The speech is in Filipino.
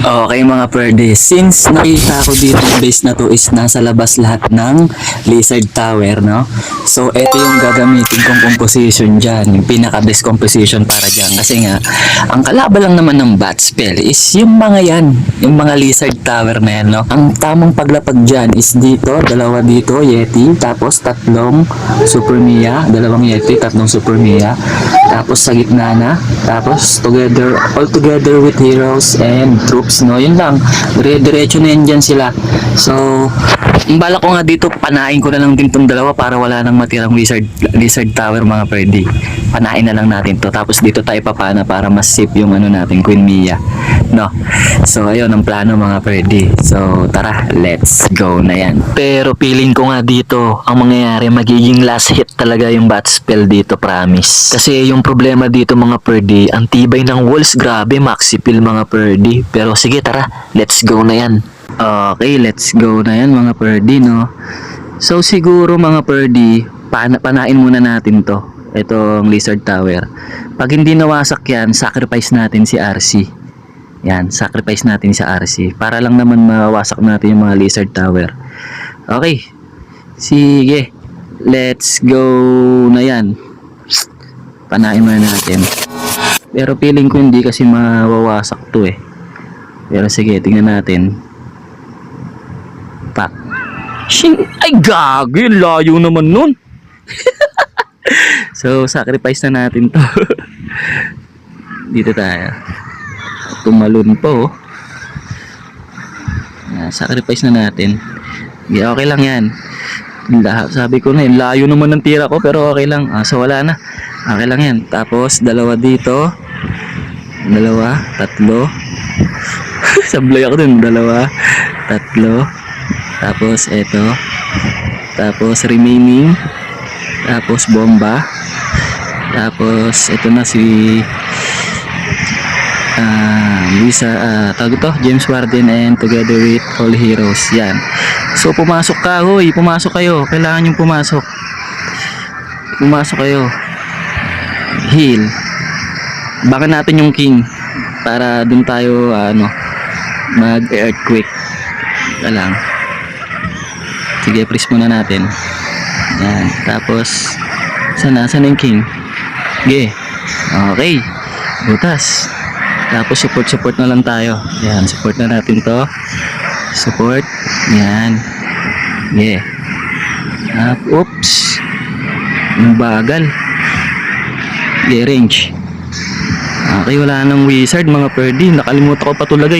Okay mga pwede, since nakita ko dito yung base na to is nasa labas lahat ng Lizard Tower, no? So, ito yung gagamitin kong composition dyan, yung pinaka-best composition para dyan. Kasi nga, ang kalaban lang naman ng bat spell is yung mga yan, yung mga Lizard Tower na yan, no? Ang tamang paglapag dyan is dito, dalawa dito, Yeti, tapos tatlong Super Mia, dalawang Yeti, tatlong Super Mia, tapos sa gitna na, tapos all together with heroes and troops, no? Yun lang, dire-diretso na yan dyan sila. So, ang bala ko nga dito, panain ko na lang din tong dalawa para wala nang matirang Lizard Tower mga pwede. Panain na lang natin to, tapos dito tayo papana para mas safe yung ano natin, Queen Mia, no? So, ayun ang plano mga pwede. So, tara, let's go na yan. Pero feeling ko nga dito, ang mangyayari, magiging last hit talaga yung bat spell dito, promise. Kasi yung problema dito mga pwede, ang tibay ng walls, grabe, maxi pill mga pwede. Pero sige, tara, let's go na yan. Okay, let's go na yan mga pwede, no? So, siguro mga pwede, panain muna natin to. Itong Lizard Tower. Pag hindi nawasak yan, sacrifice natin si RC. Yan, sacrifice natin si RC. Para lang naman mawasak natin yung mga Lizard Tower. Okay. Sige. Let's go na yan. Panain muna natin. Pero feeling ko hindi kasi mawawasak to eh. Pero sige, tingnan natin. Pak. Ay, gagi. Layo naman nun. So, sacrifice na natin to. Dito tayo. Tumalon po. Sacrifice na natin. Okay lang yan. Sabi ko na, layo naman ng tira ko, pero okay lang. So, wala na. Okay lang yan. Tapos, dalawa dito. Dalawa, tatlo. Sablay ako dun. Dalawa, tatlo. Tapos, eto. Tapos, remaining. Tapos bomba. Tapos ito na si tawag ito, James Warden and together with all heroes. Yan. So pumasok ka, hoy, pumasok kayo. Kailangan yung pumasok. Pumasok kayo. Heal. Baka natin yung king para dun tayo mag-earthquake. Lang. Sige, freeze muna natin. Yan. Tapos, sana yung king? Okay. Okay. Butas. Tapos, support na lang tayo. Yan. Support na natin to. Support. Yan. Okay. Oops. Ang bagal. Okay, range. Okay, wala nang wizard mga pwede. Nakalimutan ko pa tulagay.